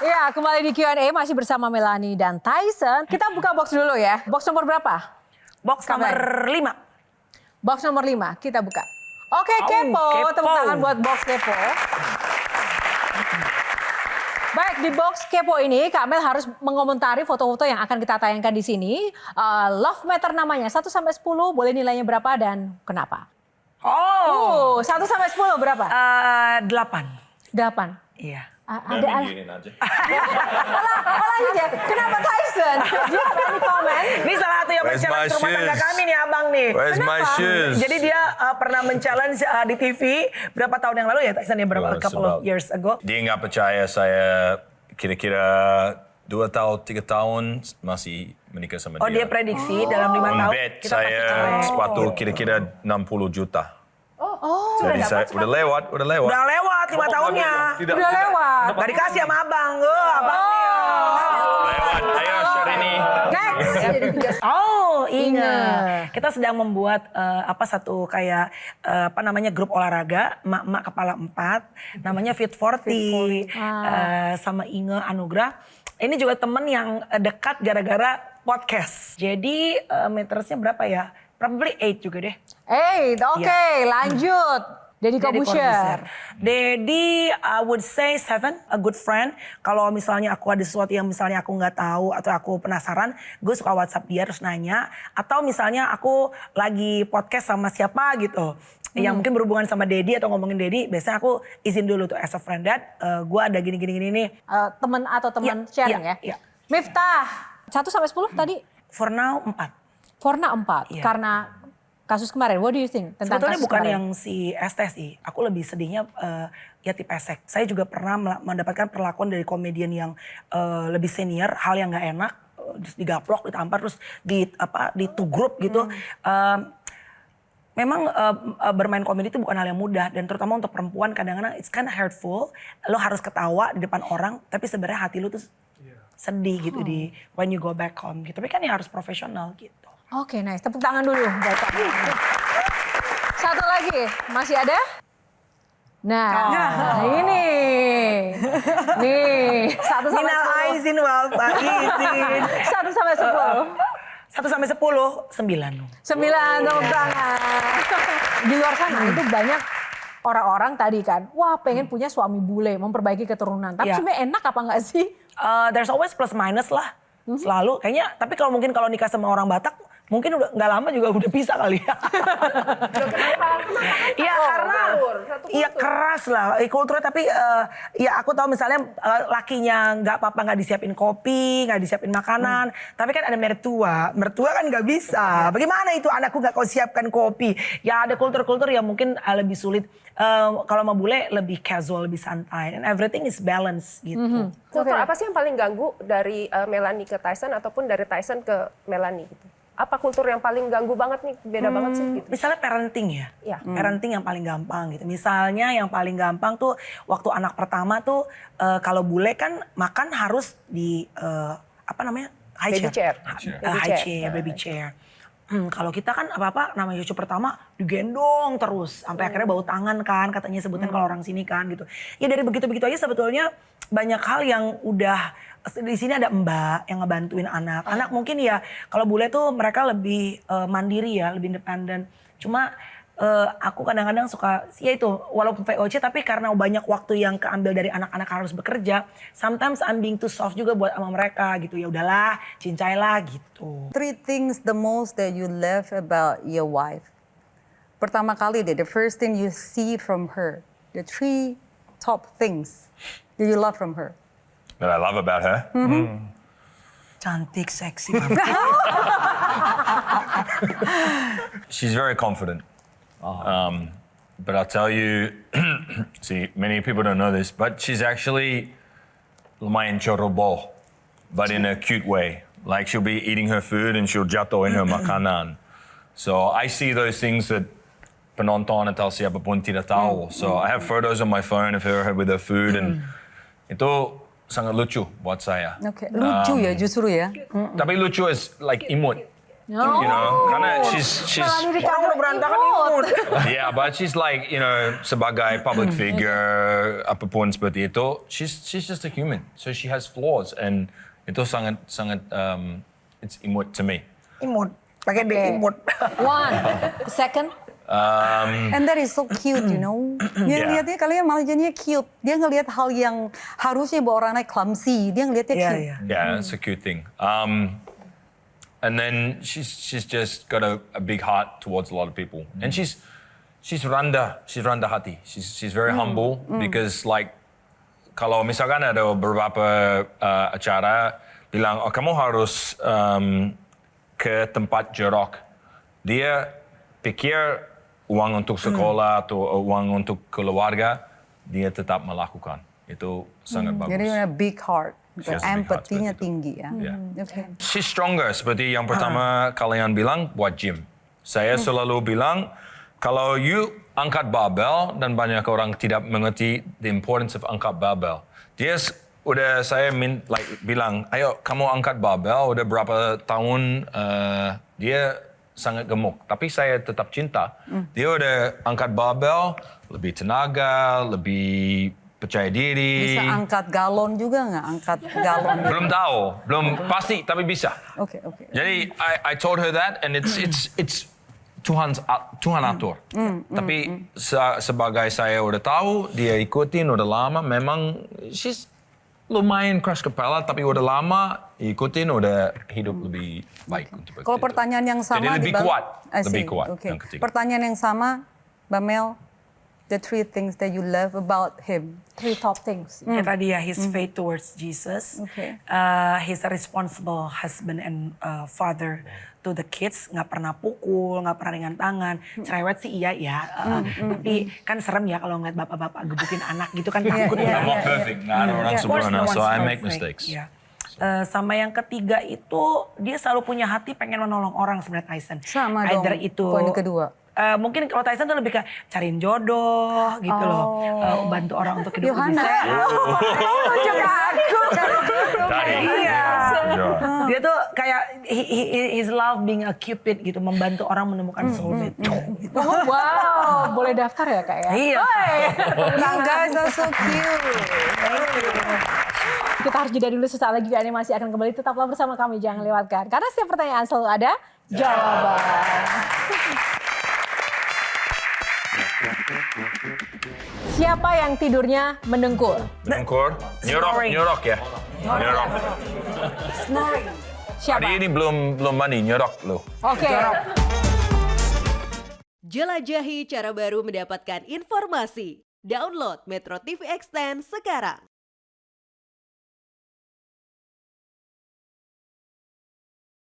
Ya, kembali di Q&A masih bersama Melanie dan Tyson. Kita buka box dulu ya. Box nomor berapa? Box nomor 5. Box nomor 5, kita buka. Oke, kepo. Tepuk tangan buat box kepo. Baik, di box kepo ini Kak Mel harus mengomentari foto-foto yang akan kita tayangkan di sini. Love meter namanya, 1 sampai 10, boleh nilainya berapa dan kenapa? 1 sampai 10 berapa? 8. 8. Iya. Ada aja. Kenapa Tyson? Do you have any comment? Ini salah satu yang men-challenge rumah tangga kami nih abang nih. Where's my shoes? Jadi dia pernah men-challenge di TV berapa tahun yang lalu ya Tyson ya, berapa couple of years ago. Dia nggak percaya saya kira-kira 2 tahun, 3 tahun masih menikah sama dia. Oh dia prediksi dalam 5 tahun. Bet saya sepatu kira-kira 60 juta. Jadi saya udah lewat. Udah lewat 5 tahunnya. Udah lewat. Gak dikasih sama abang. Abang lewat. Ayo share ini. Ingat. Kita sedang membuat satu kayak grup olahraga emak-emak kepala 4 namanya Fit 40 sama Inge Anugrah. Ini juga temen yang dekat gara-gara podcast. Jadi metersnya berapa ya? Probably 8 juga deh. 8, oke, lanjut. Deddy Corbuzier. Deddy, I would say 7, a good friend. Kalau misalnya aku ada sesuatu yang misalnya aku nggak tahu atau aku penasaran, gue suka WhatsApp dia terus nanya. Atau misalnya aku lagi podcast sama siapa gitu, yang mungkin berhubungan sama Deddy atau ngomongin Deddy, biasanya aku izin dulu tuh as a friend, Dad, gue ada gini-gini nih. Temen atau teman sharing ya? Iya. Miftah, 1 sampai 10 tadi? For now 4. Forna 4, karena kasus kemarin. What do you think tentang sebetulnya kasus bukan kemarin? yang si ST sih. Aku lebih sedihnya ya tip esek. Saya juga pernah mendapatkan perlakuan dari komedian yang lebih senior, hal yang nggak enak, digaplok, ditampar, terus di two group gitu. Memang bermain komedi itu bukan hal yang mudah, dan terutama untuk perempuan kadang-kadang it's kind of hurtful. Lo harus ketawa di depan orang, tapi sebenarnya hati lo tuh sedih gitu di when you go back home gitu. Tapi kan ya harus profesional gitu. Oke, nice. Tepuk tangan dulu buat Kak. Satu lagi, masih ada? Nah, ini. Nih, 1 sampai 10. Minal aizin wal faizin. 1 sampai 10. 1 sampai 10, 9. 9, tepuk tangan. Di luar sana itu banyak orang-orang tadi kan, wah pengen punya suami bule, memperbaiki keturunan. Tapi sebenarnya enak apa enggak sih? There's always plus minus lah. Selalu kayaknya, tapi kalau nikah sama orang Batak, mungkin udah nggak lama juga udah bisa kali ya. Iya karena iya keras lah kulturnya, tapi ya aku tahu misalnya lakinya nggak apa-apa nggak disiapin kopi, nggak disiapin makanan, tapi kan ada mertua kan nggak bisa. Bagaimana itu anakku nggak kau siapkan kopi? Ya ada kultur-kultur yang mungkin lebih sulit. Kalau mau bule lebih casual, lebih santai, and everything is balance gitu. Kultur apa sih yang paling ganggu dari Melanie ke Tyson ataupun dari Tyson ke Melanie gitu? Apa kultur yang paling ganggu banget nih, beda banget sih gitu? Misalnya parenting ya. Parenting yang paling gampang gitu. Misalnya yang paling gampang tuh waktu anak pertama tuh kalau bule kan makan harus di high chair. Baby chair. Kalau kita kan apa-apa namanya cucu pertama digendong terus sampai akhirnya bau tangan kan katanya sebutan kalau orang sini kan gitu. Ya dari begitu-begitu aja sebetulnya banyak hal yang udah di sini ada mbak yang ngebantuin anak. Anak mungkin ya kalau bule tuh mereka lebih mandiri ya, lebih independen. Cuma aku kadang-kadang suka ya itu walaupun VOC tapi karena banyak waktu yang keambil dari anak-anak harus bekerja, sometimes I'm being too soft juga buat sama mereka gitu. Ya udahlah, cincailah gitu. 3 things the most that you love about your wife. Pertama kali deh, the first thing you see from her. The 3 top things that you love from her. That I love about her. Cantik, seksi banget. She's very confident. But I'll tell you, see, many people don't know this, but she's actually lumayan chorobo, but in a cute way. Like she'll be eating her food and she'll jatuh in her makanan. So I see those things that penonton atau siapapun tidak tahu. So I have photos on my phone of her with her food, and itu sangat lucu buat saya. Oke, lucu ya justru ya. Tapi lucu is like imut. You know, karena she's Orang udah berantakan imut. yeah, but she's like, you know, sebagai public figure, apapun seperti itu, she's just a human. So she has flaws, and itu sangat it's imut to me. Imut. Pakai D imut. 1 second. And that is so cute, you know. Dia Yeah. ngeliatnya kalian malah jadinya cute. Dia ngelihat hal yang harusnya buat orang lain clumsy. Dia ngeliatnya Iya, cute. iya. Yeah, it's a cute thing. And then she's just got a big heart towards a lot of people, and she's rendah hati. She's very humble because like kalau misalkan ada beberapa acara bilang, oh kamu harus ke tempat jorok, dia pikir uang untuk sekolah atau uang untuk keluarga, dia tetap melakukan. Itu sangat bagus. Jadi punya big heart. She has a big heart Empatinya seperti itu. tinggi ya. Yeah. Okay. She's stronger, seperti yang pertama kalian bilang, buat gym. Saya selalu bilang, kalau you angkat barbell, dan banyak orang tidak mengerti the importance of angkat barbell. Saya bilang, ayo kamu angkat barbell, udah berapa tahun, dia sangat gemuk. Tapi saya tetap cinta. Dia udah angkat barbell, lebih tenaga, lebih percaya diri. Bisa angkat galon juga nggak? Angkat galon. Belum tahu, belum pasti, tapi bisa. Oke. Jadi I told her that, and it's Tuhan atur. Tapi sebagai saya udah tahu, dia ikutin udah lama. Memang she's lumayan keras kepala, tapi udah lama ikutin, udah hidup lebih baik untuk Kalau itu. pertanyaan yang sama Jadi lebih dibalik- kuat, I see. lebih kuat Oke. yang ketiga. Pertanyaan yang sama, Mbak Mel, the 3 things that you love about him. 3 top things. Ya tadi ya, his faith towards Jesus. Okay. He's a responsible husband and father to the kids. Nggak pernah pukul, nggak pernah ringan tangan. Cerewet sih iya ya. Tapi kan serem ya kalau ngeliat bapak-bapak gebukin anak gitu kan takut ya. I'm not perfect, nggak ada orang Of course, sempurna, no one's so I make perfect. mistakes. Iya. Sama yang ketiga itu dia selalu punya hati pengen menolong orang sebenarnya Tyson. Sama dong, Either itu poin kedua. mungkin kalau Tyson tuh lebih ke cariin jodoh gitu loh. Bantu orang untuk hidup lebih Yohana. sehat. Tunjuk ke aku. Tadi. Iya. Sure. Dia tuh kayak his love being a cupid gitu, membantu orang menemukan soulmate. Oh, wow, boleh daftar ya kak ya? Iya. You guys are so cute. Kita harus jeda dulu, sesaat lagi animasi akan kembali. Tetaplah bersama kami, jangan lewatkan. Karena setiap pertanyaan selalu ada jawaban. Siapa yang tidurnya mendengkur? Dengkur, nyorok ya. Nyorok. Siapa? Hari ini belum mandi, nyorok loh. Oke. Jelajahi cara baru mendapatkan informasi. Download Metro TV Extend sekarang.